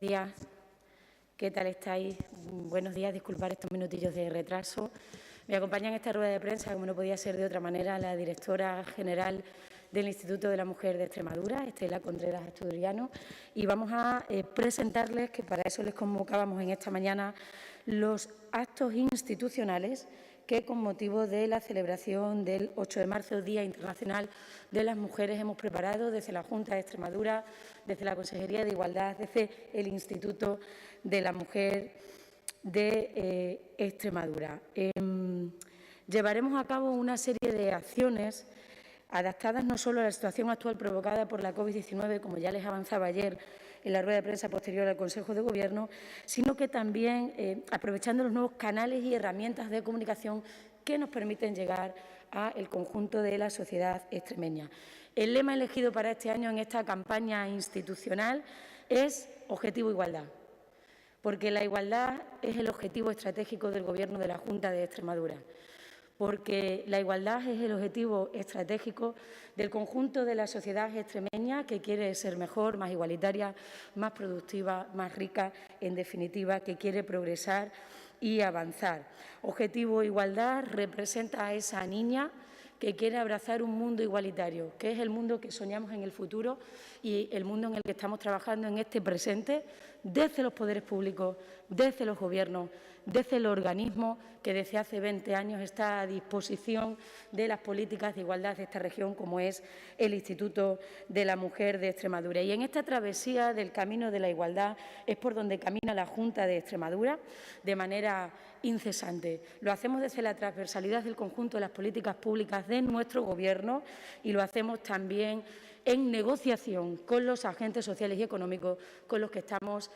días. ¿Qué tal estáis? Buenos días, disculpad estos minutillos de retraso. Me acompaña en esta rueda de prensa, como no podía ser de otra manera, la directora general del Instituto de la Mujer de Extremadura, Estela Contreras Asturiano, y vamos a presentarles, que para eso les convocábamos en esta mañana, los actos institucionales que, con motivo de la celebración del 8 de marzo, Día Internacional de las Mujeres, hemos preparado desde la Junta de Extremadura, desde la Consejería de Igualdad, desde el Instituto de la Mujer de Extremadura. Llevaremos a cabo una serie de acciones adaptadas no solo a la situación actual provocada por la COVID-19, como ya les avanzaba ayer en la rueda de prensa posterior al Consejo de Gobierno, sino que también aprovechando los nuevos canales y herramientas de comunicación que nos permiten llegar al conjunto de la sociedad extremeña. El lema elegido para este año en esta campaña institucional es Objetivo Igualdad, porque la igualdad es el objetivo estratégico del Gobierno de la Junta de Extremadura, porque la igualdad es el objetivo estratégico del conjunto de la sociedad extremeña, que quiere ser mejor, más igualitaria, más productiva, más rica, en definitiva, que quiere progresar y avanzar. Objetivo Igualdad representa a esa niña que quiere abrazar un mundo igualitario, que es el mundo que soñamos en el futuro y el mundo en el que estamos trabajando en este presente, desde los poderes públicos, desde los gobiernos, desde el organismo que desde hace 20 años está a disposición de las políticas de igualdad de esta región, como es el Instituto de la Mujer de Extremadura. Y en esta travesía del camino de la igualdad es por donde camina la Junta de Extremadura de manera incesante. Lo hacemos desde la transversalidad del conjunto de las políticas públicas de nuestro Gobierno y lo hacemos también en negociación con los agentes sociales y económicos con los que estamos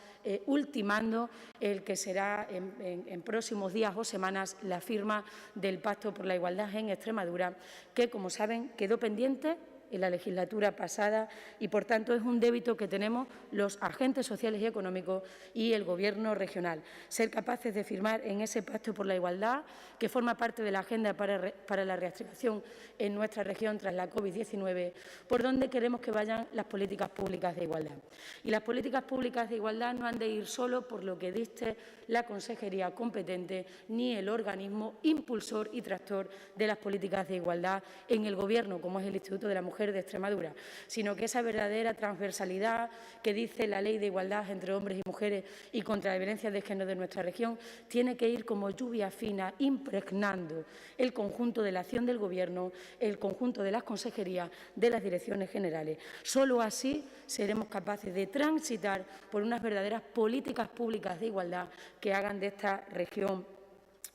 ultimando el que será en próximos días o semanas la firma del Pacto por la Igualdad en Extremadura, que, como saben, quedó pendiente en la legislatura pasada y, por tanto, es un débito que tenemos los agentes sociales y económicos y el Gobierno regional. Ser capaces de firmar en ese Pacto por la Igualdad, que forma parte de la agenda para la reactivación en nuestra región tras la COVID-19, por donde queremos que vayan las políticas públicas de igualdad. Y las políticas públicas de igualdad no han de ir solo por lo que dicte la consejería competente ni el organismo impulsor y tractor de las políticas de igualdad en el Gobierno, como es el Instituto de la Mujer de Extremadura, sino que esa verdadera transversalidad que dice la Ley de Igualdad entre hombres y mujeres y contra la violencia de género de nuestra región tiene que ir como lluvia fina impregnando el conjunto de la acción del Gobierno, el conjunto de las consejerías, de las direcciones generales. Solo así seremos capaces de transitar por unas verdaderas políticas públicas de igualdad que hagan de esta región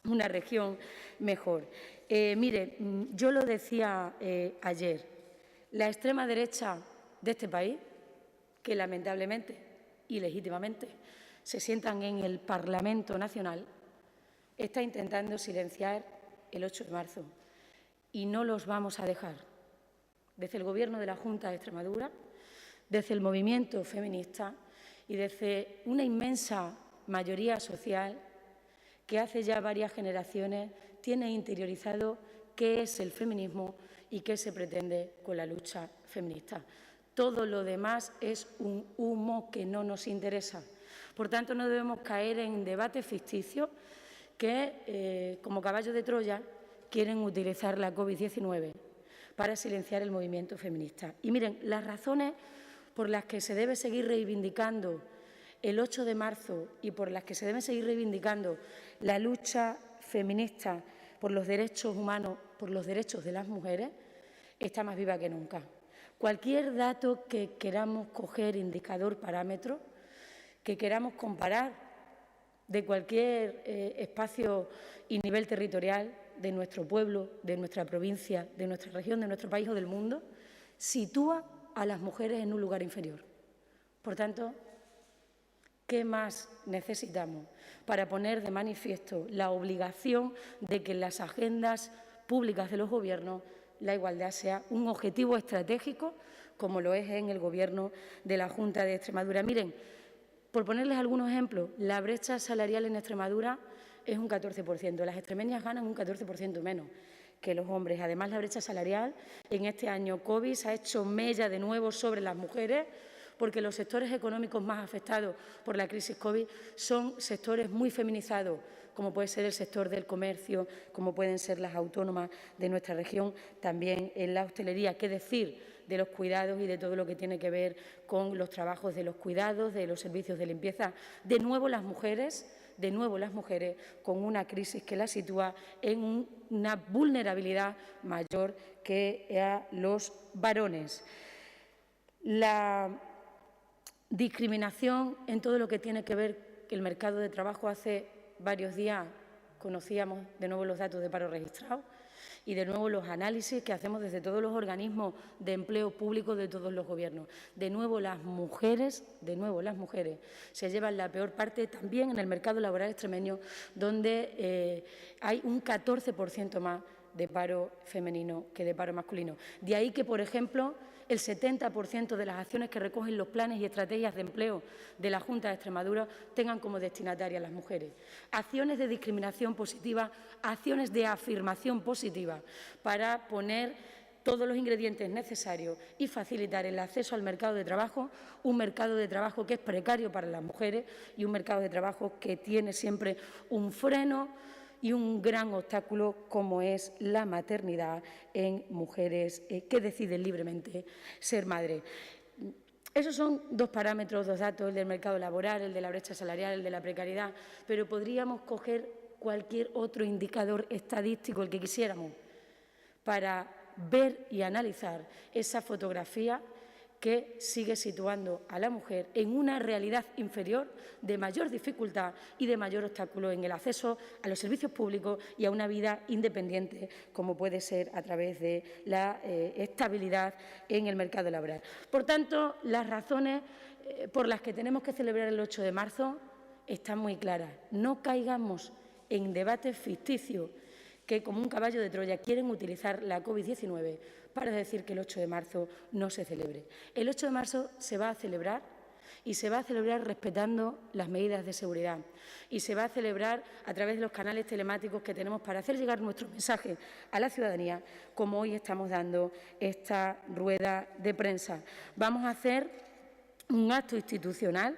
una región mejor. Mire, yo lo decía ayer, la extrema derecha de este país, que lamentablemente y legítimamente se sientan en el Parlamento Nacional, está intentando silenciar el 8 de marzo y no los vamos a dejar. Desde el Gobierno de la Junta de Extremadura, desde el movimiento feminista y desde una inmensa mayoría social que hace ya varias generaciones tiene interiorizado qué es el feminismo y qué se pretende con la lucha feminista. Todo lo demás es un humo que no nos interesa. Por tanto, no debemos caer en debates ficticios que, como caballo de Troya, quieren utilizar la COVID-19 para silenciar el movimiento feminista. Y miren, las razones por las que se debe seguir reivindicando el 8 de marzo y por las que se debe seguir reivindicando la lucha feminista por los derechos humanos, por los derechos de las mujeres, está más viva que nunca. Cualquier dato que queramos coger, indicador, parámetro, que queramos comparar de cualquier espacio y nivel territorial de nuestro pueblo, de nuestra provincia, de nuestra región, de nuestro país o del mundo, sitúa a las mujeres en un lugar inferior. Por tanto, ¿qué más necesitamos para poner de manifiesto la obligación de que en las agendas públicas de los gobiernos la igualdad sea un objetivo estratégico, como lo es en el Gobierno de la Junta de Extremadura? Miren, por ponerles algunos ejemplos, la brecha salarial en Extremadura es un 14%. Las extremeñas ganan un 14% menos que los hombres. Además, la brecha salarial en este año COVID se ha hecho mella de nuevo sobre las mujeres porque los sectores económicos más afectados por la crisis COVID son sectores muy feminizados, como puede ser el sector del comercio, como pueden ser las autónomas de nuestra región, también en la hostelería. ¿Qué decir de los cuidados y de todo lo que tiene que ver con los trabajos de los cuidados, de los servicios de limpieza? De nuevo las mujeres con una crisis que las sitúa en una vulnerabilidad mayor que a los varones. La discriminación en todo lo que tiene que ver con el mercado de trabajo. Hace varios días conocíamos de nuevo los datos de paro registrado y de nuevo los análisis que hacemos desde todos los organismos de empleo público de todos los gobiernos. De nuevo las mujeres se llevan la peor parte también en el mercado laboral extremeño, donde hay un 14% más de paro femenino que de paro masculino. De ahí que, por ejemplo, el 70% de las acciones que recogen los planes y estrategias de empleo de la Junta de Extremadura tengan como destinatarias las mujeres. Acciones de discriminación positiva, acciones de afirmación positiva para poner todos los ingredientes necesarios y facilitar el acceso al mercado de trabajo, un mercado de trabajo que es precario para las mujeres y un mercado de trabajo que tiene siempre un freno y un gran obstáculo como es la maternidad en mujeres que deciden libremente ser madres. Esos son dos parámetros, dos datos, el del mercado laboral, el de la brecha salarial, el de la precariedad, pero podríamos coger cualquier otro indicador estadístico, el que quisiéramos, para ver y analizar esa fotografía que sigue situando a la mujer en una realidad inferior de mayor dificultad y de mayor obstáculo en el acceso a los servicios públicos y a una vida independiente, como puede ser a través de la estabilidad en el mercado laboral. Por tanto, las razones por las que tenemos que celebrar el 8 de marzo están muy claras. No caigamos en debates ficticios que, como un caballo de Troya, quieren utilizar la COVID-19 para decir que el 8 de marzo no se celebre. El 8 de marzo se va a celebrar y se va a celebrar respetando las medidas de seguridad y se va a celebrar a través de los canales telemáticos que tenemos para hacer llegar nuestro mensaje a la ciudadanía, como hoy estamos dando esta rueda de prensa. Vamos a hacer un acto institucional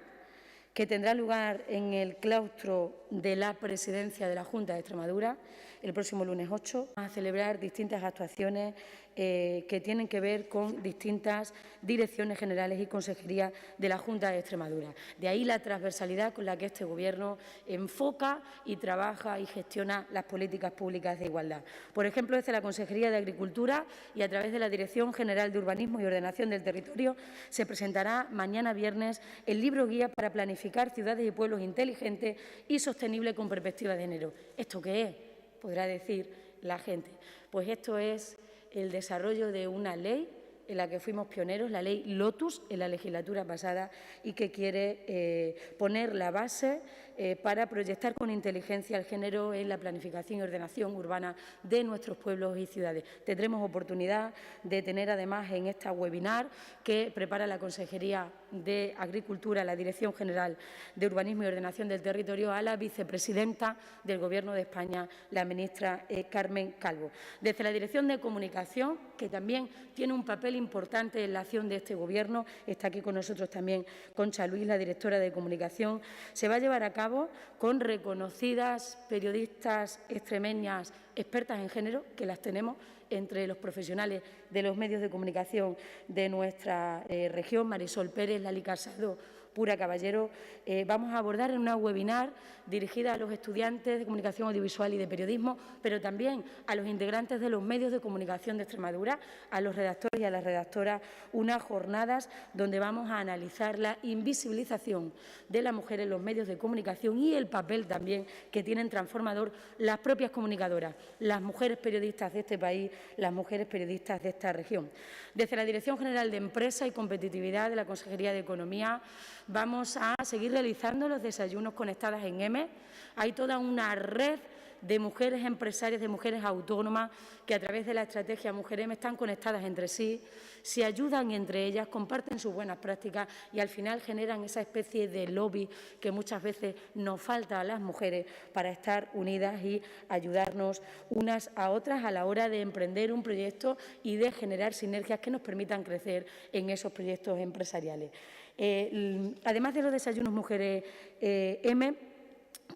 que tendrá lugar en el claustro de la Presidencia de la Junta de Extremadura el próximo lunes 8. Vamos a celebrar distintas actuaciones que tienen que ver con distintas direcciones generales y consejerías de la Junta de Extremadura. De ahí la transversalidad con la que este Gobierno enfoca y trabaja y gestiona las políticas públicas de igualdad. Por ejemplo, desde la Consejería de Agricultura y a través de la Dirección General de Urbanismo y Ordenación del Territorio se presentará mañana viernes el libro guía para planificar ciudades y pueblos inteligentes y sostenibles con perspectiva de género. ¿Esto qué es?, podrá decir la gente. Pues esto es el desarrollo de una ley en la que fuimos pioneros, la Ley Lotus, en la legislatura pasada, y que quiere poner la base para proyectar con inteligencia el género en la planificación y ordenación urbana de nuestros pueblos y ciudades. Tendremos oportunidad de tener, además, en esta webinar que prepara la Consejería de Agricultura, la Dirección General de Urbanismo y Ordenación del Territorio, a la vicepresidenta del Gobierno de España, la ministra Carmen Calvo. Desde la Dirección de Comunicación, que también tiene un papel importante en la acción de este Gobierno, está aquí con nosotros también Concha Luis, la directora de Comunicación, se va a llevar a cabo con reconocidas periodistas extremeñas expertas en género, que las tenemos entre los profesionales de los medios de comunicación de nuestra región, Marisol Pérez, Lali Casado, Pura Caballero. Vamos a abordar en una webinar dirigida a los estudiantes de comunicación audiovisual y de periodismo, pero también a los integrantes de los medios de comunicación de Extremadura, a los redactores y a las redactoras, unas jornadas donde vamos a analizar la invisibilización de la mujer en los medios de comunicación y el papel también que tienen transformador las propias comunicadoras, las mujeres periodistas de este país, las mujeres periodistas de esta región. Desde la Dirección General de Empresa y Competitividad de la Consejería de Economía vamos a seguir realizando los desayunos conectadas en EME. Hay toda una red de mujeres empresarias, de mujeres autónomas, que a través de la estrategia Mujeres están conectadas entre sí, se ayudan entre ellas, comparten sus buenas prácticas y al final generan esa especie de lobby que muchas veces nos falta a las mujeres para estar unidas y ayudarnos unas a otras a la hora de emprender un proyecto y de generar sinergias que nos permitan crecer en esos proyectos empresariales. Además de los desayunos Mujeres M,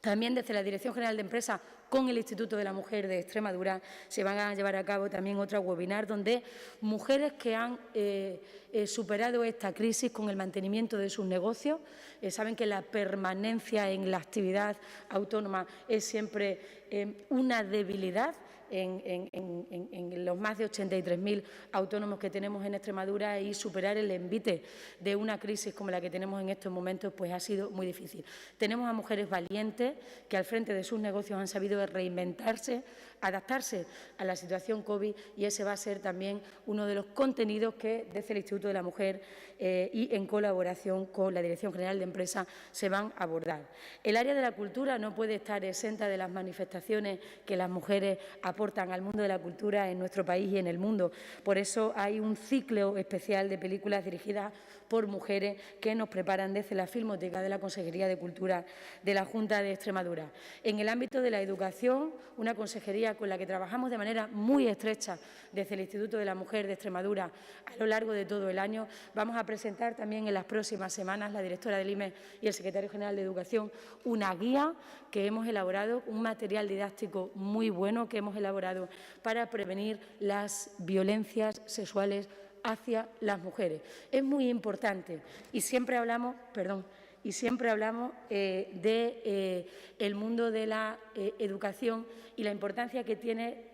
también desde la Dirección General de Empresa con el Instituto de la Mujer de Extremadura se van a llevar a cabo también otros webinars donde mujeres que han superado esta crisis con el mantenimiento de sus negocios, saben que la permanencia en la actividad autónoma es siempre una debilidad en los más de 83.000 autónomos que tenemos en Extremadura, y superar el envite de una crisis como la que tenemos en estos momentos pues ha sido muy difícil. Tenemos a mujeres valientes que al frente de sus negocios han sabido reinventarse, adaptarse a la situación COVID, y ese va a ser también uno de los contenidos que desde el Instituto de la Mujer y en colaboración con la Dirección General de Empresa se van a abordar. El área de la cultura no puede estar exenta de las manifestaciones que las mujeres aportan al mundo de la cultura en nuestro país y en el mundo. Por eso hay un ciclo especial de películas dirigidas por mujeres que nos preparan desde la Filmoteca de la Consejería de Cultura de la Junta de Extremadura. En el ámbito de la educación, una consejería con la que trabajamos de manera muy estrecha desde el Instituto de la Mujer de Extremadura a lo largo de todo el año, vamos a presentar también en las próximas semanas, la directora del IME y el secretario general de Educación, una guía que hemos elaborado, un material didáctico muy bueno que hemos elaborado para prevenir las violencias sexuales hacia las mujeres. Es muy importante y siempre hablamos, del mundo de la educación y la importancia que tiene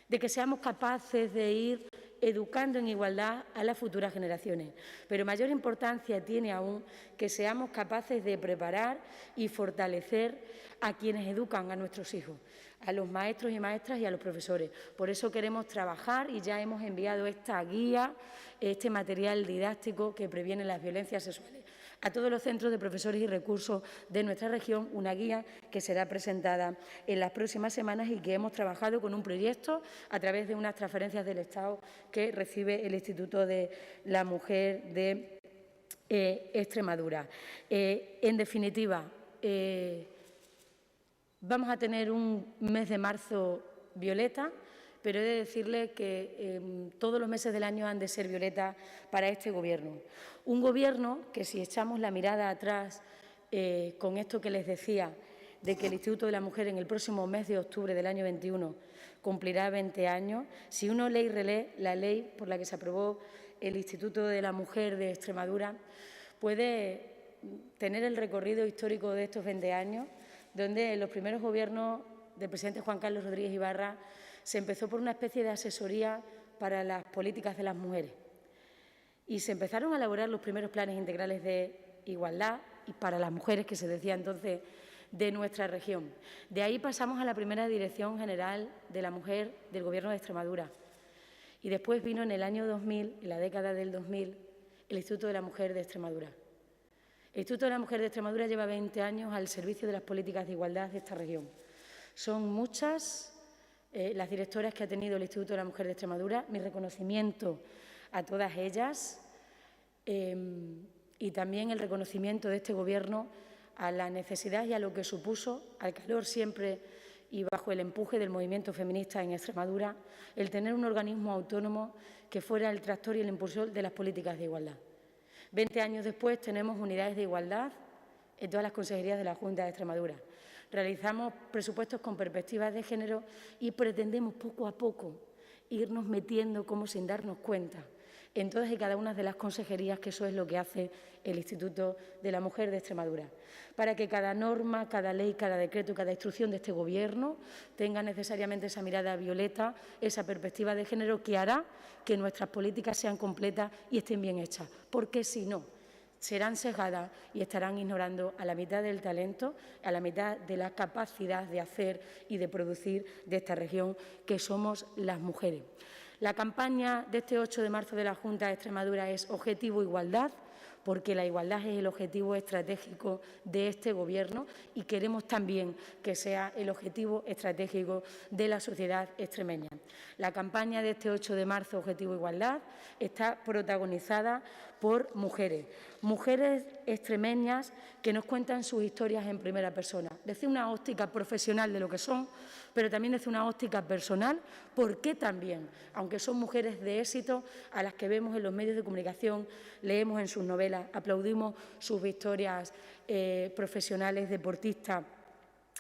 de que seamos capaces de ir educando en igualdad a las futuras generaciones. Pero mayor importancia tiene aún que seamos capaces de preparar y fortalecer a quienes educan a nuestros hijos, a los maestros y maestras y a los profesores. Por eso queremos trabajar y ya hemos enviado esta guía, este material didáctico que previene las violencias sexuales, a todos los centros de profesores y recursos de nuestra región, una guía que será presentada en las próximas semanas y que hemos trabajado con un proyecto a través de unas transferencias del Estado que recibe el Instituto de la Mujer de Extremadura. En definitiva, vamos a tener un mes de marzo violeta, pero he de decirle que todos los meses del año han de ser violeta para este Gobierno. Un Gobierno que, si echamos la mirada atrás con esto que les decía, de que el Instituto de la Mujer en el próximo mes de octubre del año 21 cumplirá 20 años, si uno lee y relee la ley por la que se aprobó el Instituto de la Mujer de Extremadura, puede tener el recorrido histórico de estos 20 años, donde en los primeros gobiernos del presidente Juan Carlos Rodríguez Ibarra se empezó por una especie de asesoría para las políticas de las mujeres y se empezaron a elaborar los primeros planes integrales de igualdad y para las mujeres, que se decía entonces, de nuestra región. De ahí pasamos a la primera Dirección General de la Mujer del Gobierno de Extremadura y después vino en el año 2000, en la década del 2000, el Instituto de la Mujer de Extremadura. El Instituto de la Mujer de Extremadura lleva 20 años al servicio de las políticas de igualdad de esta región. Son muchas las directoras que ha tenido el Instituto de la Mujer de Extremadura. Mi reconocimiento a todas ellas y también el reconocimiento de este Gobierno a la necesidad y a lo que supuso, al calor siempre y bajo el empuje del movimiento feminista en Extremadura, el tener un organismo autónomo que fuera el tractor y el impulsor de las políticas de igualdad. 20 años después tenemos unidades de igualdad en todas las consejerías de la Junta de Extremadura. Realizamos presupuestos con perspectivas de género y pretendemos poco a poco irnos metiendo, como sin darnos cuenta, en todas y cada una de las consejerías, que eso es lo que hace el Instituto de la Mujer de Extremadura, para que cada norma, cada ley, cada decreto, cada instrucción de este Gobierno tenga necesariamente esa mirada violeta, esa perspectiva de género que hará que nuestras políticas sean completas y estén bien hechas, porque si no, serán sesgadas y estarán ignorando a la mitad del talento, a la mitad de la capacidad de hacer y de producir de esta región, que somos las mujeres. La campaña de este 8 de marzo de la Junta de Extremadura es Objetivo Igualdad, porque la igualdad es el objetivo estratégico de este Gobierno y queremos también que sea el objetivo estratégico de la sociedad extremeña. La campaña de este 8 de marzo, Objetivo Igualdad, está protagonizada por mujeres extremeñas que nos cuentan sus historias en primera persona, desde una óptica profesional de lo que son, pero también desde una óptica personal, porque también, aunque son mujeres de éxito, a las que vemos en los medios de comunicación, leemos en sus novelas, aplaudimos sus victorias profesionales, deportistas,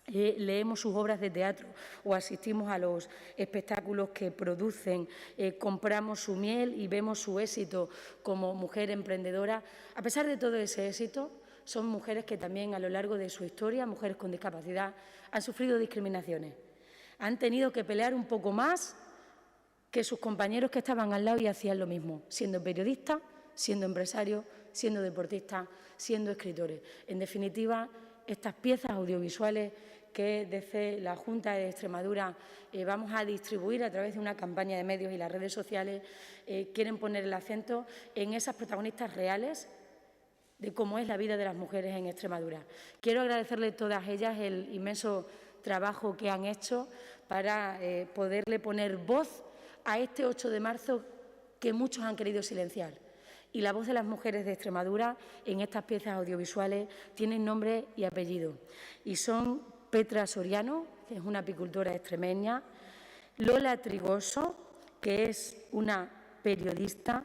leemos sus obras de teatro o asistimos a los espectáculos que producen, compramos su miel y vemos su éxito como mujer emprendedora. A pesar de todo ese éxito, son mujeres que también a lo largo de su historia, mujeres con discapacidad, han sufrido discriminaciones. Han tenido que pelear un poco más que sus compañeros que estaban al lado y hacían lo mismo, siendo periodistas, siendo empresarios, siendo deportistas, siendo escritores. En definitiva, estas piezas audiovisuales que desde la Junta de Extremadura vamos a distribuir a través de una campaña de medios y las redes sociales, quieren poner el acento en esas protagonistas reales de cómo es la vida de las mujeres en Extremadura. Quiero agradecerle a todas ellas el inmenso trabajo que han hecho para poderle poner voz a este 8 de marzo que muchos han querido silenciar. Y la voz de las mujeres de Extremadura en estas piezas audiovisuales tienen nombre y apellido. Y son Petra Soriano, que es una apicultora extremeña, Lola Trigoso, que es una periodista,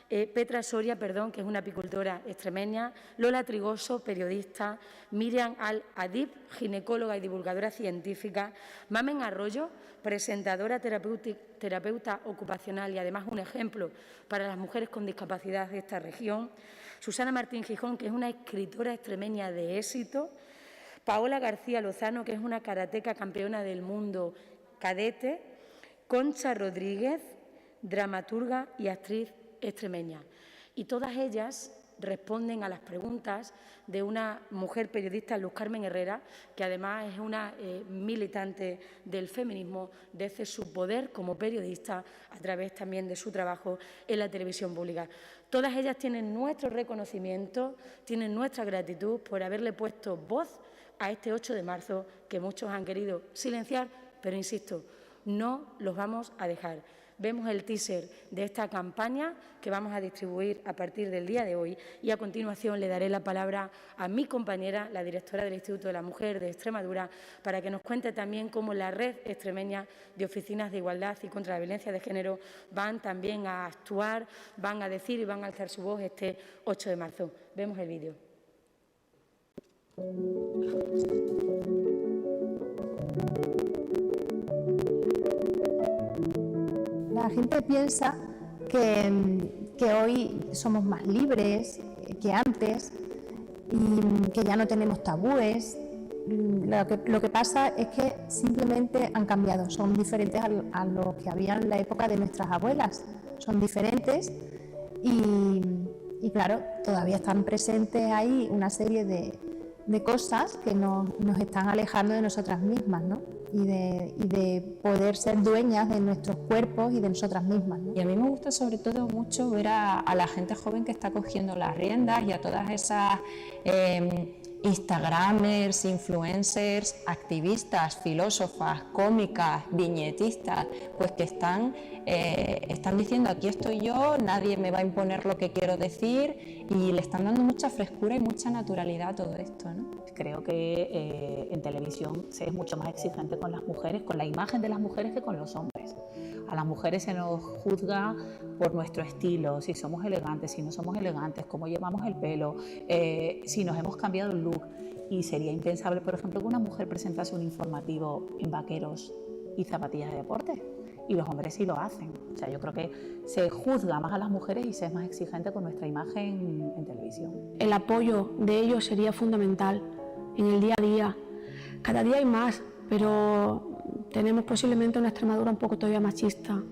Petra Soria, perdón, que es una apicultora extremeña, Lola Trigoso, periodista, Miriam Al-Adib, ginecóloga y divulgadora científica, Mamen Arroyo, presentadora terapeuta ocupacional y además un ejemplo para las mujeres con discapacidad de esta región, Susana Martín Gijón, que es una escritora extremeña de éxito, Paola García Lozano, que es una karateca campeona del mundo cadete, Concha Rodríguez, dramaturga y actriz extremeña. Y todas ellas responden a las preguntas de una mujer periodista, Luz Carmen Herrera, que además es una militante del feminismo desde su poder como periodista a través también de su trabajo en la televisión pública. Todas ellas tienen nuestro reconocimiento, tienen nuestra gratitud por haberle puesto voz a este 8 de marzo que muchos han querido silenciar, pero insisto, no los vamos a dejar. Vemos el teaser de esta campaña que vamos a distribuir a partir del día de hoy y a continuación le daré la palabra a mi compañera, la directora del Instituto de la Mujer de Extremadura, para que nos cuente también cómo la Red Extremeña de Oficinas de Igualdad y contra la Violencia de Género van también a actuar, van a decir y van a alzar su voz este 8 de marzo. Vemos el vídeo. La gente piensa que hoy somos más libres que antes y que ya no tenemos tabúes. Lo que pasa es que simplemente han cambiado, son diferentes a lo que había en la época de nuestras abuelas. Son diferentes y claro, todavía están presentes ahí una serie de cosas que nos están alejando de nosotras mismas, ¿no? Y de poder ser dueñas de nuestros cuerpos y de nosotras mismas, ¿no? Y a mí me gusta sobre todo mucho ver a la gente joven que está cogiendo las riendas y a todas esas instagramers, influencers, activistas, filósofas, cómicas, viñetistas, pues que están diciendo aquí estoy yo, nadie me va a imponer lo que quiero decir y le están dando mucha frescura y mucha naturalidad a todo esto, ¿no? Creo que en televisión se es mucho más exigente con las mujeres, con la imagen de las mujeres que con los hombres. A las mujeres se nos juzga por nuestro estilo, si somos elegantes, si no somos elegantes, cómo llevamos el pelo, si nos hemos cambiado el look. Y sería impensable, por ejemplo, que una mujer presentase un informativo en vaqueros y zapatillas de deporte. Y los hombres sí lo hacen. O sea, yo creo que se juzga más a las mujeres y se es más exigente con nuestra imagen en televisión. El apoyo de ellos sería fundamental en el día a día. Cada día hay más, pero tenemos posiblemente una Extremadura un poco todavía machista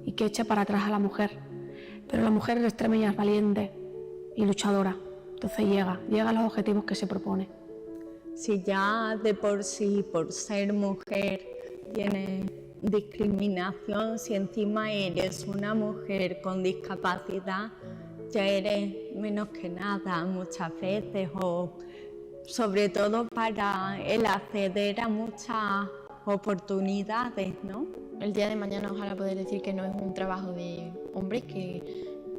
y que echa para atrás a la mujer. Pero la mujer extremeña es valiente y luchadora, entonces llega a los objetivos que se propone. Si ya de por sí, por ser mujer, tiene discriminación, si encima eres una mujer con discapacidad, ya eres menos que nada muchas veces, o sobre todo para el acceder a muchas oportunidades, ¿no? El día de mañana ojalá poder decir que no es un trabajo de hombres, que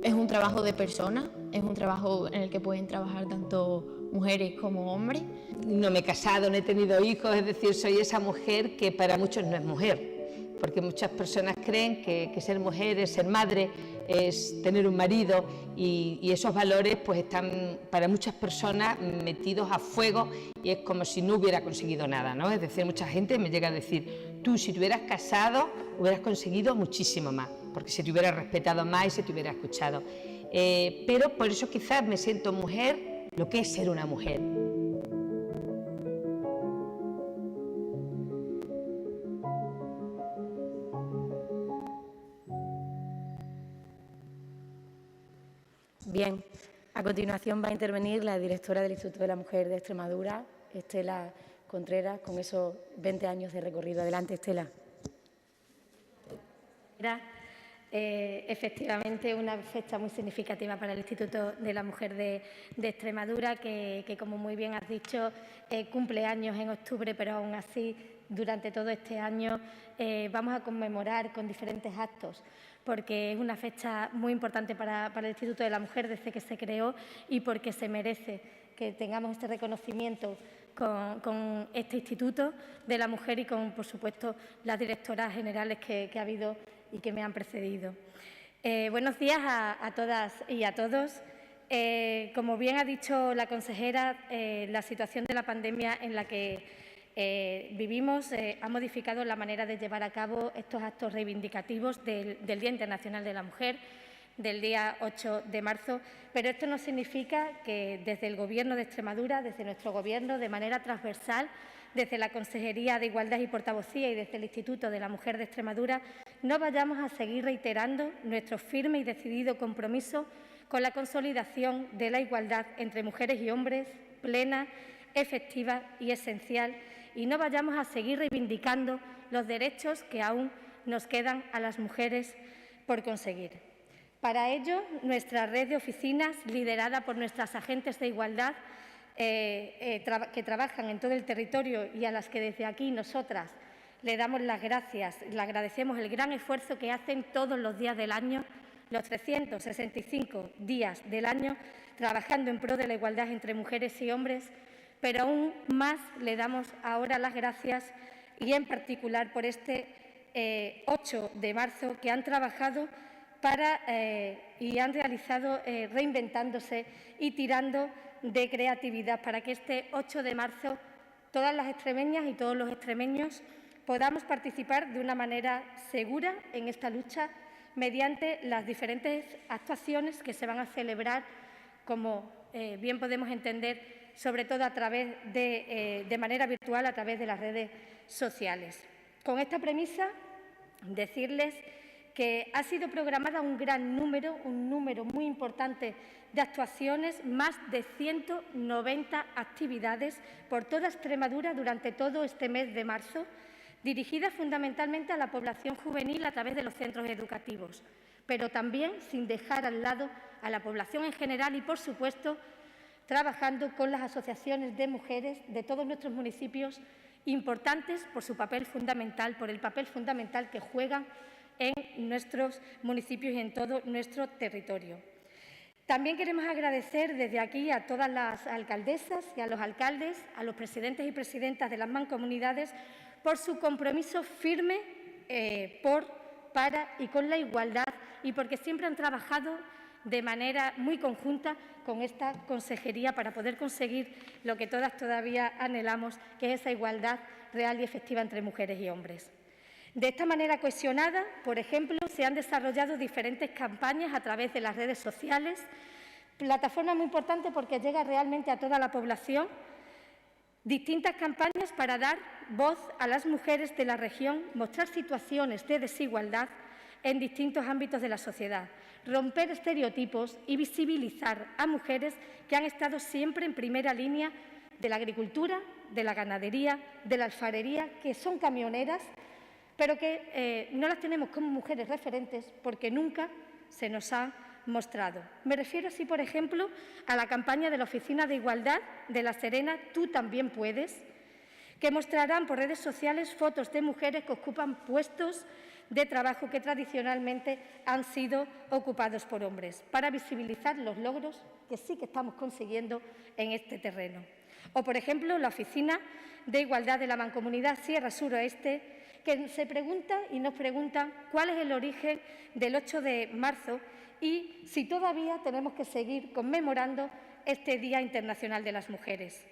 es un trabajo de personas, es un trabajo en el que pueden trabajar tanto mujeres como hombres. No me he casado, no he tenido hijos, es decir, soy esa mujer que para muchos no es mujer, porque muchas personas creen que ser mujer es ser madre, es tener un marido, y esos valores pues están para muchas personas metidos a fuego y es como si no hubiera conseguido nada, ¿no? Es decir, mucha gente me llega a decir, tú si te hubieras casado hubieras conseguido muchísimo más, porque se te hubiera respetado más y se te hubiera escuchado. Pero por eso quizás me siento mujer, lo que es ser una mujer. Bien, a continuación va a intervenir la directora del Instituto de la Mujer de Extremadura, Estela Contreras, con esos 20 años de recorrido. Adelante, Estela. Efectivamente, una fecha muy significativa para el Instituto de la Mujer de Extremadura, que como muy bien has dicho, cumple años en octubre, pero aún así, durante todo este año vamos a conmemorar con diferentes actos, porque es una fecha muy importante para el Instituto de la Mujer desde que se creó y porque se merece que tengamos este reconocimiento con este Instituto de la Mujer y con, por supuesto, las directoras generales que ha habido y que me han precedido. Buenos días a todas y a todos. Como bien ha dicho la consejera, la situación de la pandemia en la que vivimos ha modificado la manera de llevar a cabo estos actos reivindicativos del Día Internacional de la Mujer, del día 8 de marzo, pero esto no significa que desde el Gobierno de Extremadura, desde nuestro Gobierno, de manera transversal, desde la Consejería de Igualdad y Portavocía y desde el Instituto de la Mujer de Extremadura, no vayamos a seguir reiterando nuestro firme y decidido compromiso con la consolidación de la igualdad entre mujeres y hombres, plena, efectiva y esencial, y no vayamos a seguir reivindicando los derechos que aún nos quedan a las mujeres por conseguir. Para ello, nuestra red de oficinas, liderada por nuestras agentes de igualdad, que trabajan en todo el territorio y a las que desde aquí nosotras le damos las gracias, le agradecemos el gran esfuerzo que hacen todos los días del año, los 365 días del año, trabajando en pro de la igualdad entre mujeres y hombres, pero aún más le damos ahora las gracias y en particular por este 8 de marzo que han trabajado y han realizado reinventándose y tirando de creatividad para que este 8 de marzo todas las extremeñas y todos los extremeños podamos participar de una manera segura en esta lucha mediante las diferentes actuaciones que se van a celebrar, como bien podemos entender, sobre todo a través de manera virtual, a través de las redes sociales. Con esta premisa, decirles que ha sido programada un número muy importante de actuaciones, más de 190 actividades por toda Extremadura durante todo este mes de marzo, dirigidas fundamentalmente a la población juvenil a través de los centros educativos, pero también sin dejar al lado a la población en general y, por supuesto, trabajando con las asociaciones de mujeres de todos nuestros municipios, importantes por su papel fundamental, por el papel fundamental que juegan en nuestros municipios y en todo nuestro territorio. También queremos agradecer desde aquí a todas las alcaldesas y a los alcaldes, a los presidentes y presidentas de las mancomunidades, por su compromiso firme para y con la igualdad y porque siempre han trabajado de manera muy conjunta con esta consejería para poder conseguir lo que todas todavía anhelamos, que es esa igualdad real y efectiva entre mujeres y hombres. De esta manera cohesionada, por ejemplo, se han desarrollado diferentes campañas a través de las redes sociales, plataforma muy importante porque llega realmente a toda la población, distintas campañas para dar voz a las mujeres de la región, mostrar situaciones de desigualdad en distintos ámbitos de la sociedad, romper estereotipos y visibilizar a mujeres que han estado siempre en primera línea de la agricultura, de la ganadería, de la alfarería, que son camioneras, pero que no las tenemos como mujeres referentes porque nunca se nos ha mostrado. Me refiero así, por ejemplo, a la campaña de la Oficina de Igualdad de La Serena, Tú también puedes, que mostrarán por redes sociales fotos de mujeres que ocupan puestos de trabajo que tradicionalmente han sido ocupados por hombres, para visibilizar los logros que sí que estamos consiguiendo en este terreno. O, por ejemplo, la Oficina de Igualdad de la Mancomunidad Sierra Suroeste, que se pregunta y nos preguntan cuál es el origen del 8 de marzo y si todavía tenemos que seguir conmemorando este Día Internacional de las Mujeres.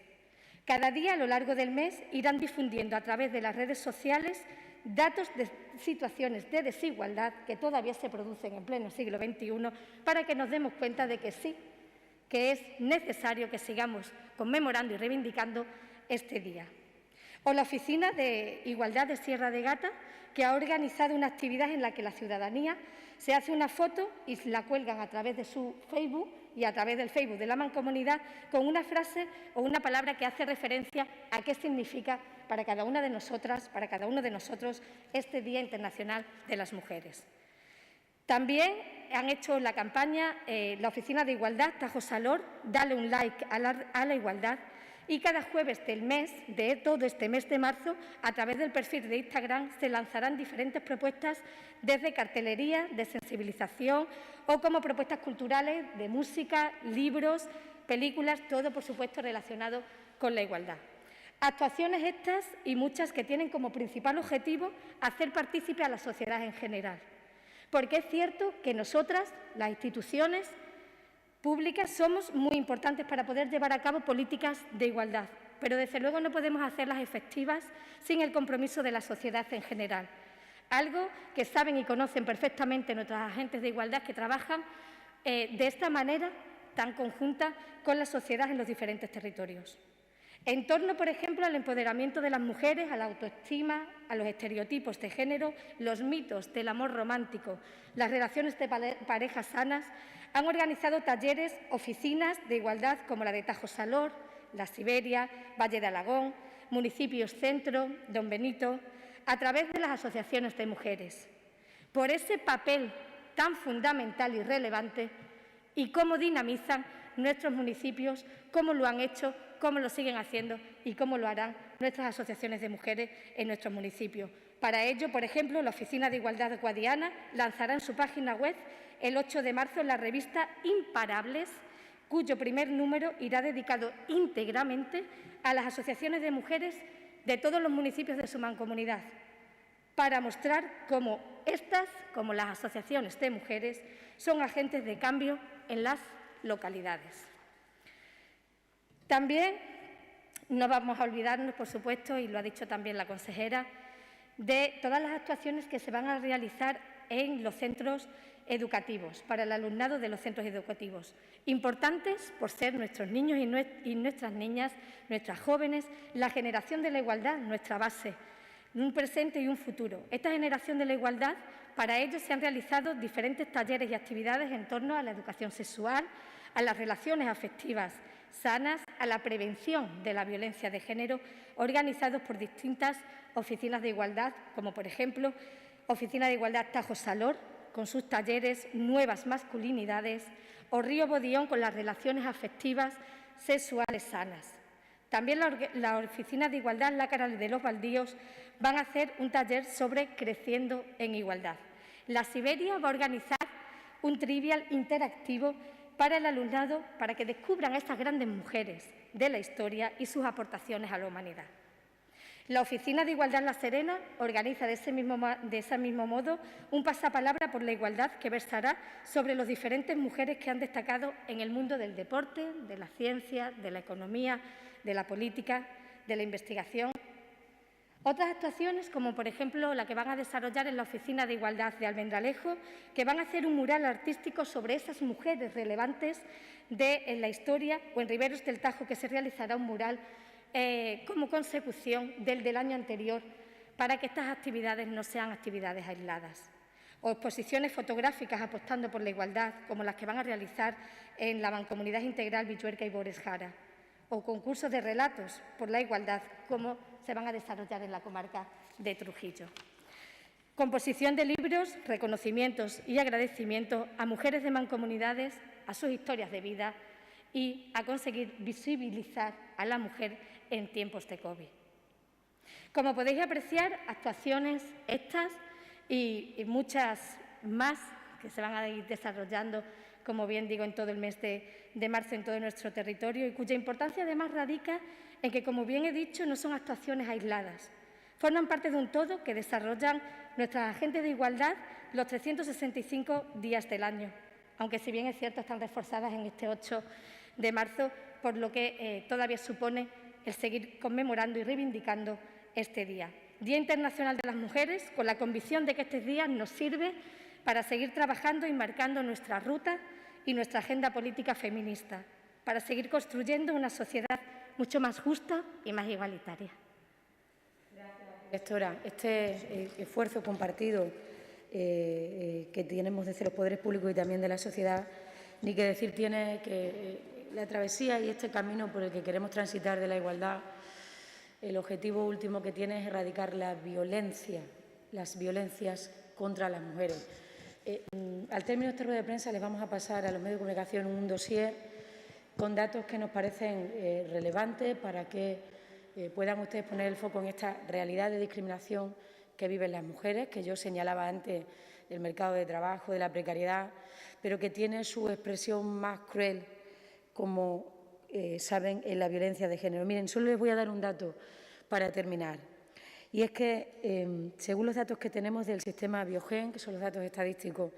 Cada día, a lo largo del mes, irán difundiendo a través de las redes sociales datos de situaciones de desigualdad que todavía se producen en pleno siglo XXI para que nos demos cuenta de que sí, que es necesario que sigamos conmemorando y reivindicando este día. O la Oficina de Igualdad de Sierra de Gata, que ha organizado una actividad en la que la ciudadanía se hace una foto y la cuelgan a través de su Facebook y a través del Facebook de la Mancomunidad con una frase o una palabra que hace referencia a qué significa para cada una de nosotras, para cada uno de nosotros, este Día Internacional de las Mujeres. También han hecho la campaña la Oficina de Igualdad Tajo Salor, Dale un like a la igualdad, y cada jueves del mes, de todo este mes de marzo, a través del perfil de Instagram se lanzarán diferentes propuestas desde cartelería, de sensibilización o como propuestas culturales de música, libros, películas, todo por supuesto relacionado con la igualdad. Actuaciones estas y muchas que tienen como principal objetivo hacer partícipe a la sociedad en general. Porque es cierto que nosotras, las instituciones públicas, somos muy importantes para poder llevar a cabo políticas de igualdad, pero desde luego no podemos hacerlas efectivas sin el compromiso de la sociedad en general. Algo que saben y conocen perfectamente nuestros agentes de igualdad que trabajan de esta manera tan conjunta con la sociedad en los diferentes territorios. En torno, por ejemplo, al empoderamiento de las mujeres, a la autoestima, a los estereotipos de género, los mitos del amor romántico, las relaciones de parejas sanas, han organizado talleres, oficinas de igualdad como la de Tajo Salor, La Siberia, Valle de Alagón, Municipios Centro, Don Benito, a través de las asociaciones de mujeres. Por ese papel tan fundamental y relevante y cómo dinamizan nuestros municipios, cómo lo han hecho, cómo lo siguen haciendo y cómo lo harán nuestras asociaciones de mujeres en nuestros municipios. Para ello, por ejemplo, la Oficina de Igualdad Guadiana lanzará en su página web el 8 de marzo la revista Imparables, cuyo primer número irá dedicado íntegramente a las asociaciones de mujeres de todos los municipios de su mancomunidad, para mostrar cómo estas, como las asociaciones de mujeres, son agentes de cambio en las localidades. También no vamos a olvidarnos, por supuesto, y lo ha dicho también la consejera, de todas las actuaciones que se van a realizar en los centros educativos, para el alumnado de los centros educativos. Importantes por ser nuestros niños y nuestras niñas, nuestras jóvenes, la generación de la igualdad, nuestra base, un presente y un futuro. Esta generación de la igualdad, para ello se han realizado diferentes talleres y actividades en torno a la educación sexual, a las relaciones afectivas sanas, a la prevención de la violencia de género, organizados por distintas oficinas de igualdad, como por ejemplo Oficina de Igualdad Tajo Salor, con sus talleres Nuevas Masculinidades, o Río Bodión con las relaciones afectivas sexuales sanas. También la Oficina de Igualdad Lácara de los Baldíos van a hacer un taller sobre Creciendo en Igualdad. La Siberia va a organizar un trivial interactivo para el alumnado para que descubran a estas grandes mujeres de la historia y sus aportaciones a la humanidad. La Oficina de Igualdad La Serena organiza de ese mismo modo un pasapalabra por la igualdad que versará sobre las diferentes mujeres que han destacado en el mundo del deporte, de la ciencia, de la economía, de la política, de la investigación. Otras actuaciones, como por ejemplo la que van a desarrollar en la Oficina de Igualdad de Almendralejo, que van a hacer un mural artístico sobre esas mujeres relevantes en la historia, o en Riberos del Tajo, que se realizará un mural como consecución del año anterior, para que estas actividades no sean actividades aisladas. O exposiciones fotográficas apostando por la igualdad, como las que van a realizar en la Mancomunidad Integral Villuerca y Bores Jara. O concursos de relatos por la igualdad, como se van a desarrollar en la comarca de Trujillo. Composición de libros, reconocimientos y agradecimientos a mujeres de mancomunidades, a sus historias de vida y a conseguir visibilizar a la mujer en tiempos de COVID. Como podéis apreciar, actuaciones estas y muchas más que se van a ir desarrollando, como bien digo, en todo el mes de marzo en todo nuestro territorio y cuya importancia además radica en que, como bien he dicho, no son actuaciones aisladas. Forman parte de un todo que desarrollan nuestras agentes de igualdad los 365 días del año, aunque si bien es cierto están reforzadas en este 8 de marzo, por lo que todavía supone el seguir conmemorando y reivindicando este día. Día Internacional de las Mujeres, con la convicción de que este día nos sirve para seguir trabajando y marcando nuestra ruta y nuestra agenda política feminista, para seguir construyendo una sociedad mucho más justa y más igualitaria. Directora, este esfuerzo compartido que tenemos desde los poderes públicos y también de la sociedad, ni que decir tiene que la travesía y este camino por el que queremos transitar de la igualdad, el objetivo último que tiene es erradicar las violencias contra las mujeres. Al término de esta rueda de prensa les vamos a pasar a los medios de comunicación un dossier con datos que nos parecen relevantes para que puedan ustedes poner el foco en esta realidad de discriminación que viven las mujeres, que yo señalaba antes del mercado de trabajo, de la precariedad, pero que tiene su expresión más cruel, como saben, en la violencia de género. Miren, solo les voy a dar un dato para terminar. Y es que, según los datos que tenemos del sistema Biogen, que son los datos estadísticos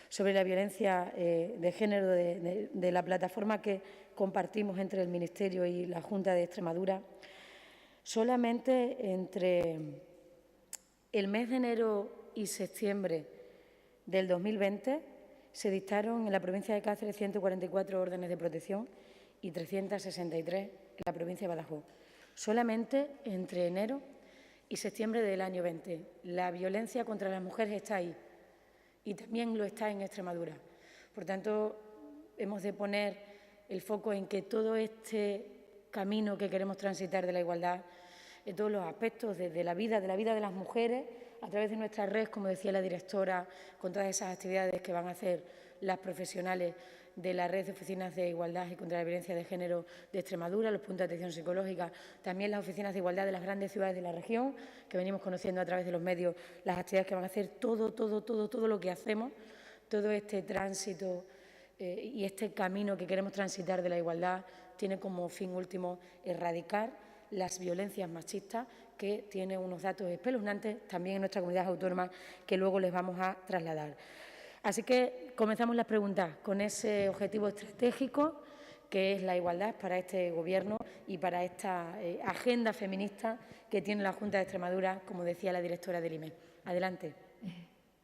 sobre la violencia de género de la plataforma que compartimos entre el Ministerio y la Junta de Extremadura, solamente entre el mes de enero y septiembre del 2020 se dictaron en la provincia de Cáceres 144 órdenes de protección y 363 en la provincia de Badajoz. Solamente entre enero y septiembre del año 20. La violencia contra las mujeres está ahí y también lo está en Extremadura. Por tanto, hemos de poner el foco en que todo este camino que queremos transitar de la igualdad, en todos los aspectos de la vida de las mujeres, a través de nuestra red, como decía la directora, con todas esas actividades que van a hacer las profesionales de la red de oficinas de igualdad y contra la violencia de género de Extremadura, los puntos de atención psicológica, también las oficinas de igualdad de las grandes ciudades de la región, que venimos conociendo a través de los medios, las actividades que van a hacer, todo lo que hacemos, todo este tránsito y este camino que queremos transitar de la igualdad tiene como fin último erradicar las violencias machistas, que tiene unos datos espeluznantes también en nuestra comunidad autónoma que luego les vamos a trasladar. Así que comenzamos las preguntas con ese objetivo estratégico que es la igualdad para este Gobierno y para esta agenda feminista que tiene la Junta de Extremadura, como decía la directora del IME. Adelante.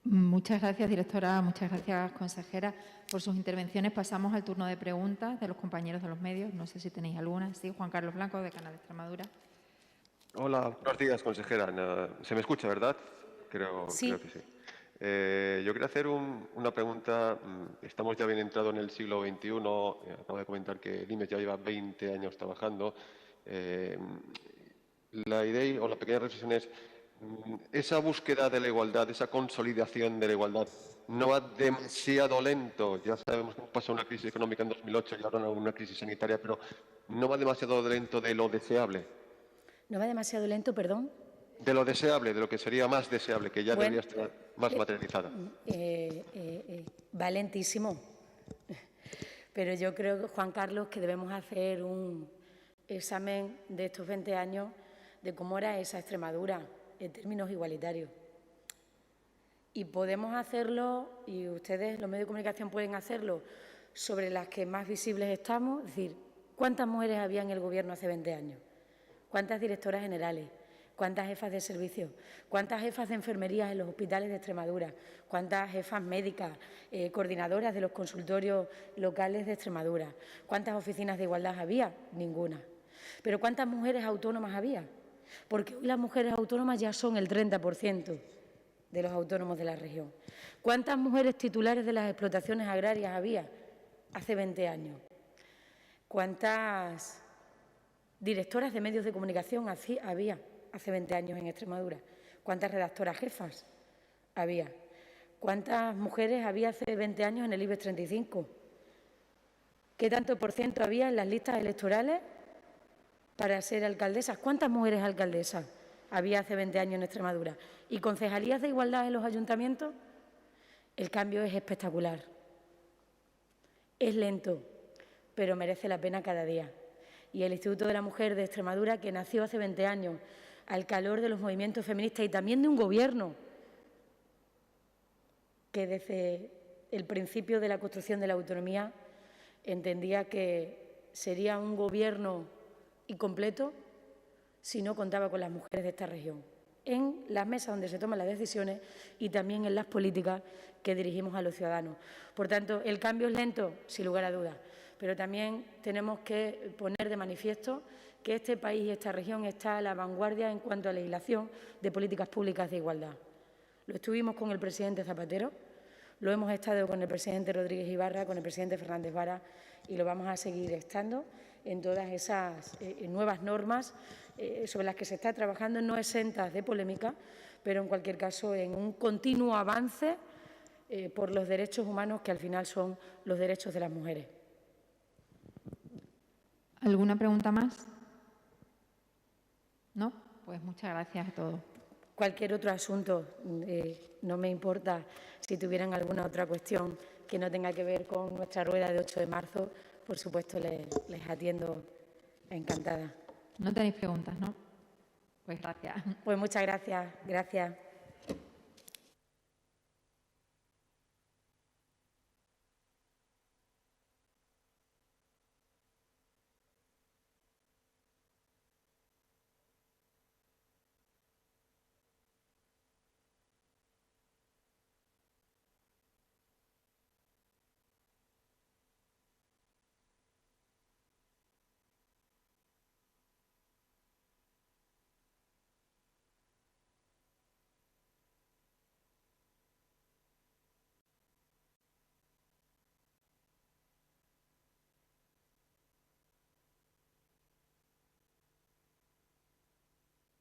Muchas gracias, directora. Muchas gracias, consejera, por sus intervenciones. Pasamos al turno de preguntas de los compañeros de los medios. No sé si tenéis alguna. Sí, Juan Carlos Blanco, de Canal de Extremadura. Hola, buenos días, consejera. Se me escucha, ¿verdad? Creo que sí. Yo quería hacer una pregunta. Estamos ya bien entrados en el siglo XXI. Acabo de comentar que el IME ya lleva 20 años trabajando. La idea o la pequeña reflexión es esa búsqueda de la igualdad, esa consolidación de la igualdad, no va demasiado lento. Ya sabemos que pasó una crisis económica en 2008 y ahora una crisis sanitaria, pero no va demasiado lento de lo deseable. ¿No va demasiado lento, perdón? De lo deseable, de lo que sería más deseable, que ya debería estar más materializada. Va lentísimo. Pero yo creo, Juan Carlos, que debemos hacer un examen de estos 20 años de cómo era esa Extremadura en términos igualitarios. Y podemos hacerlo, y ustedes, los medios de comunicación, pueden hacerlo sobre las que más visibles estamos. Es decir, ¿cuántas mujeres había en el Gobierno hace 20 años? ¿Cuántas directoras generales? ¿Cuántas jefas de servicio? ¿Cuántas jefas de enfermería en los hospitales de Extremadura? ¿Cuántas jefas médicas, coordinadoras de los consultorios locales de Extremadura? ¿Cuántas oficinas de igualdad había? Ninguna. ¿Pero cuántas mujeres autónomas había? Porque hoy las mujeres autónomas ya son el 30% de los autónomos de la región. ¿Cuántas mujeres titulares de las explotaciones agrarias había hace 20 años? ¿Cuántas directoras de medios de comunicación había hace 20 años en Extremadura? ¿Cuántas redactoras jefas había. ¿Cuántas mujeres había hace 20 años en el IBEX 35? ¿Qué tanto por ciento había en las listas electorales para ser alcaldesas? ¿Cuántas mujeres alcaldesas había hace 20 años en Extremadura? ¿Y concejalías de igualdad en los ayuntamientos? El cambio es espectacular. Es lento, pero merece la pena cada día. Y el Instituto de la Mujer de Extremadura, que nació hace 20 años, al calor de los movimientos feministas y también de un gobierno que desde el principio de la construcción de la autonomía entendía que sería un gobierno incompleto si no contaba con las mujeres de esta región, en las mesas donde se toman las decisiones y también en las políticas que dirigimos a los ciudadanos. Por tanto, el cambio es lento, sin lugar a dudas, pero también tenemos que poner de manifiesto que este país y esta región está a la vanguardia en cuanto a legislación de políticas públicas de igualdad. Lo estuvimos con el presidente Zapatero, lo hemos estado con el presidente Rodríguez Ibarra, con el presidente Fernández Vara y lo vamos a seguir estando en todas esas nuevas normas sobre las que se está trabajando, no exentas de polémica, pero en cualquier caso en un continuo avance por los derechos humanos que al final son los derechos de las mujeres. ¿Alguna pregunta más? ¿No? Pues muchas gracias a todos. Cualquier otro asunto, no me importa si tuvieran alguna otra cuestión que no tenga que ver con nuestra rueda de 8 de marzo, por supuesto les atiendo encantada. No tenéis preguntas, ¿no? Pues gracias. Pues muchas gracias. Gracias.